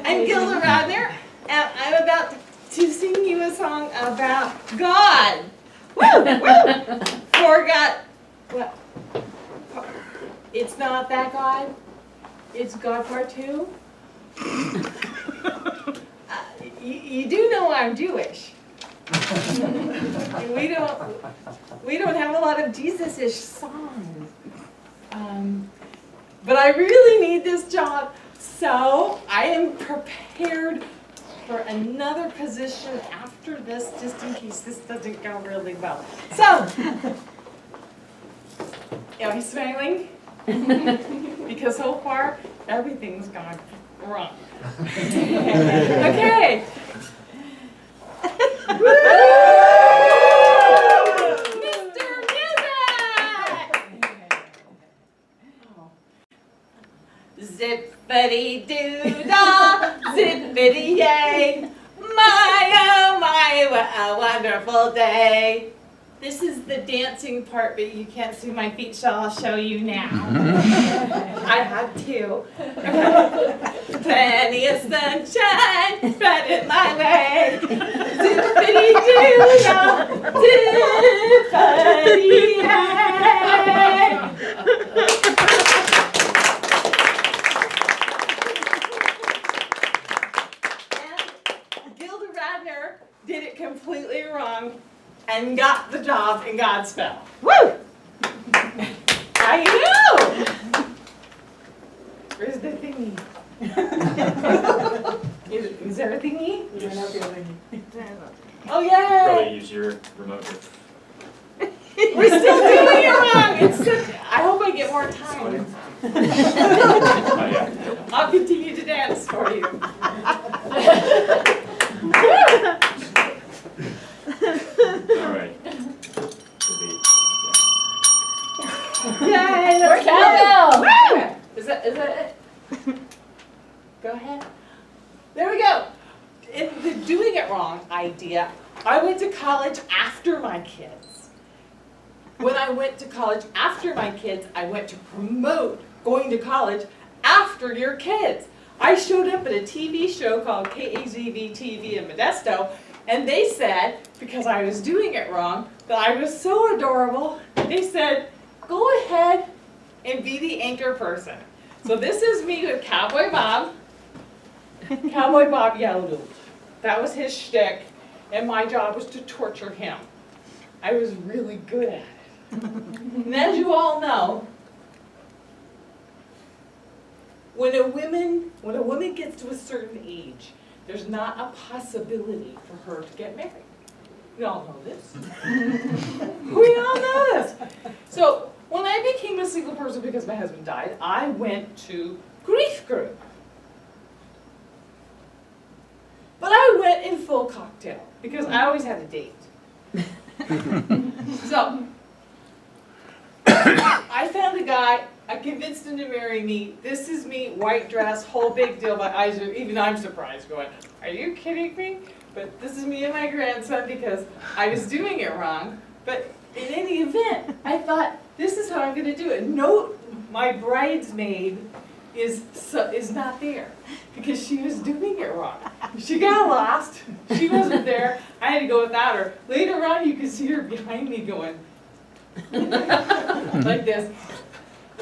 I'm Gilda Radner, and I'm about to sing you a song about God. Woo! Woo! For God. Well, it's not that God. It's God Part 2. You do know I'm Jewish. And we don't have a lot of Jesus-ish songs. But I really need this job, so I am prepared for another position after this, just in case this doesn't go really well. So, am I smiling? Because so far, everything's gone wrong. Okay. Mr. Music! Zippity-doo-dah, zippity-yay, my, oh my, what a wonderful day. This is the dancing part, but you can't see my feet, so I'll show you now. I have two. Plenty of sunshine spreading my way. Zippity-doo-dah, zippity-yay. Gilda Radner did it completely wrong and got the job in Godspell. Woo! I know! Where's the thingy? Is there a thingy? Oh, yeah! Probably use your remote. We're still doing it wrong! It's such, I hope I get more time. Oh, yeah. I'll continue to dance for you. All right. Yay! More cowbell! Woo! Is that it? Go ahead. There we go. In the doing it wrong idea, I went to college after my kids. When I went to college after my kids, I went to promote going to college after your kids. I showed up at a TV show called KAZV TV in Modesto, and they said, because I was doing it wrong, that I was so adorable, they said, go ahead and be the anchor person. So this is me with Cowboy Bob. Cowboy Bob yelled. That was his shtick, and my job was to torture him. I was really good at it. And as you all know, when a woman gets to a certain age, there's not a possibility for her to get married. We all know this. We all know this. So when I became a single person because my husband died, I went to grief group. But I went in full cocktail because I always had a date. So I found a guy. I convinced him to marry me. This is me, white dress, whole big deal. My eyes are, even I'm surprised, going, are you kidding me? But this is me and my grandson because I was doing it wrong. But in any event, I thought, this is how I'm going to do it. Note, my bridesmaid is not there because she was doing it wrong. She got lost. She wasn't there. I had to go without her. Later on, you can see her behind me going like this.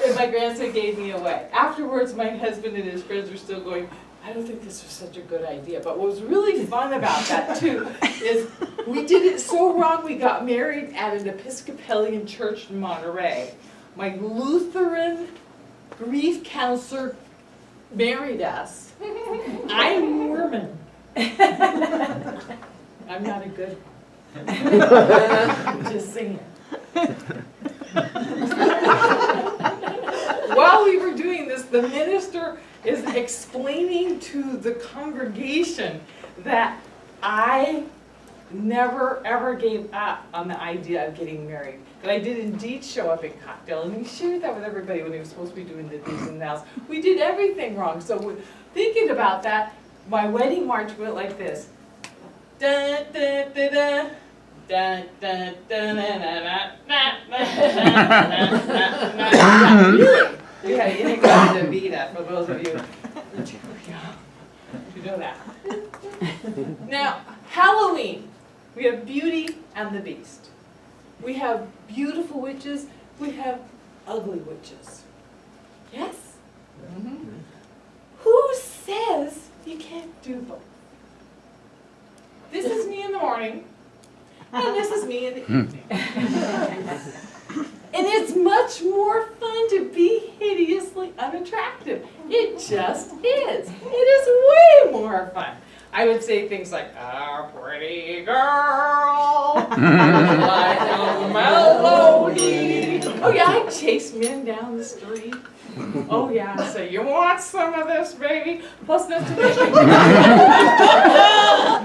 And my grandson gave me away. Afterwards, my husband and his friends were still going, I don't think this was such a good idea. But what was really fun about that, too, is we did it so wrong, we got married at an Episcopalian church in Monterey. My Lutheran grief counselor married us. I'm Mormon. I'm not a good one. Just saying. While we were doing this, the minister is explaining to the congregation that I never ever gave up on the idea of getting married. That I did indeed show up in cocktail, and he shared that with everybody when he was supposed to be doing the do's and don'ts. We did everything wrong. So thinking about that, my wedding march went like this. Dun, dun, dun, dun. Dun, dun, dun, dun, dun, dun, dun, dun, dun, dun. Really? Yeah, you got to beat that for those of you who know that. Now, Halloween, we have Beauty and the Beast. We have beautiful witches, we have ugly witches. Yes? Who says you can't do both? This is me in the morning, and this is me in the evening. And it's much more fun to be hideously unattractive. It just is. It is way more fun. I would say things like, a pretty girl, like a melody. Oh yeah, I chase men down the street. Oh yeah, I say, you want some of this, baby? Plus this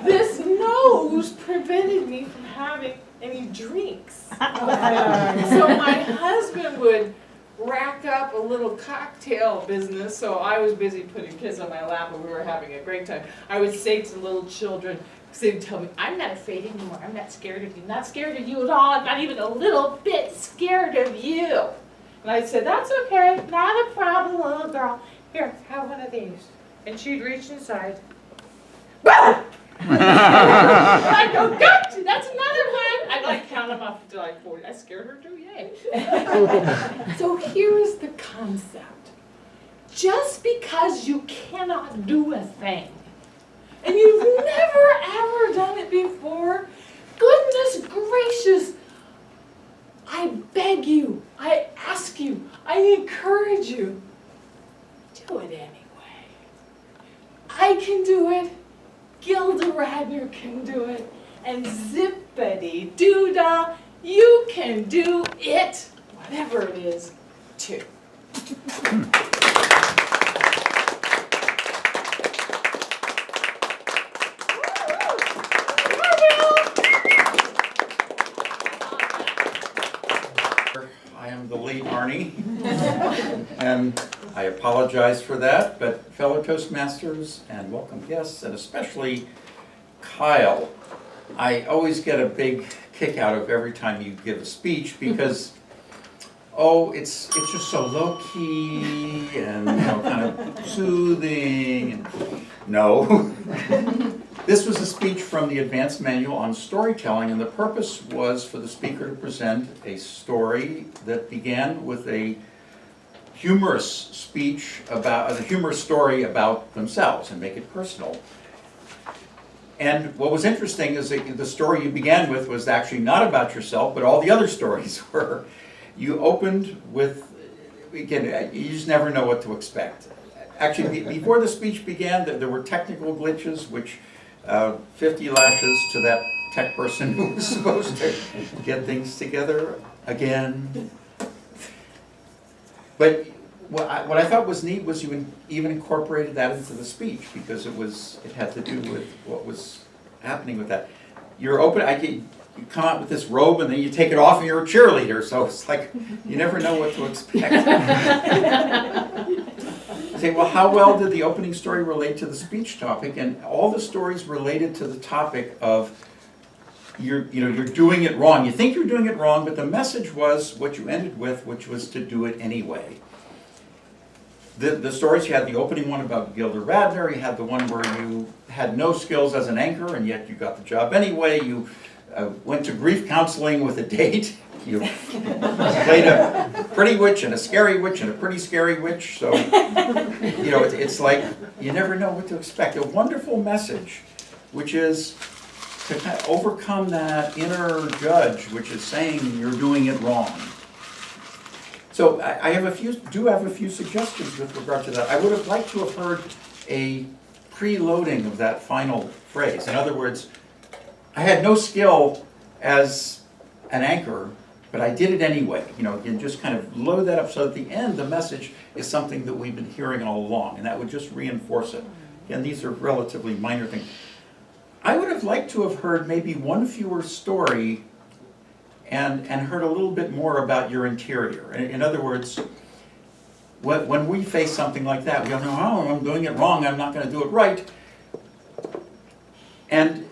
This nose prevented me from having any drinks. So my husband would rack up a little cocktail business, so I was busy putting kids on my lap and we were having a great time. I would say to little children, because they would tell me, I'm not afraid anymore, I'm not scared of you, not scared of you at all, I'm not even a little bit scared of you. And I'd say, that's okay, not a problem, little girl. Here, have one of these. And she'd reach inside. I'd go, gotcha, that's another one. I'd like count them up to like 40. I scared her too, yay. So here's the concept. Just because you cannot do a thing, and you've never ever done it before, goodness gracious, I beg you, I ask you, I encourage you, do it anyway. I can do it. Gilda Radner can do it, and zippity doo dah, you can do it, whatever it is, too. I am the late Arnie, and I apologize for that, but fellow Toastmasters and welcome guests, and especially Kyle, I always get a big kick out of every time you give a speech because, oh, it's just so low-key and kind of soothing. And, no. This was a speech from the Advanced Manual on Storytelling, and the purpose was for the speaker to present a story that began with a humorous speech about a humorous story about themselves and make it personal. And what was interesting is that the story you began with was actually not about yourself, but all the other stories were. You opened with, again, you just never know what to expect. Actually, before the speech began, there were technical glitches, which 50 lashes to that tech person who was supposed to get things together again. But what I thought was neat was you even incorporated that into the speech because it had to do with what was happening with that. You're open. You come out with this robe and then you take it off and you're a cheerleader. So it's like you never know what to expect. Say, well, how well did the opening story relate to the speech topic? And all the stories related to the topic of you're doing it wrong. You think you're doing it wrong, but the message was what you ended with, which was to do it anyway. The stories, you had the opening one about Gilda Radner, you had the one where you had no skills as an anchor and yet you got the job anyway, you went to grief counseling with a date, you played a pretty witch and a scary witch and a pretty scary witch, so it's like you never know what to expect. A wonderful message, which is to kind of overcome that inner judge, which is saying you're doing it wrong. So I have a few suggestions with regard to that. I would have liked to have heard a preloading of that final phrase. In other words, I had no skill as an anchor, but I did it anyway. You just kind of load that up so at the end the message is something that we've been hearing all along, and that would just reinforce it. And these are relatively minor things. I would have liked to have heard maybe one fewer story and heard a little bit more about your interior. In other words, when we face something like that, we go, no, I'm doing it wrong, I'm not going to do it right. And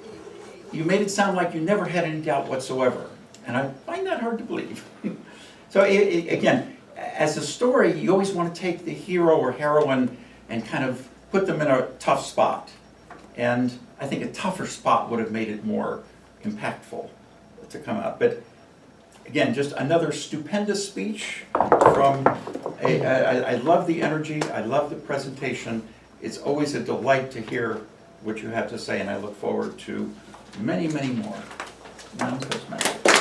you made it sound like you never had any doubt whatsoever. And I find that hard to believe. So again, as a story, you always want to take the hero or heroine and kind of put them in a tough spot. And I think a tougher spot would have made it more impactful to come out. But again, just another stupendous speech from I love the energy, I love the presentation. It's always a delight to hear what you have to say, and I look forward to many, many more. Madam Postmaster.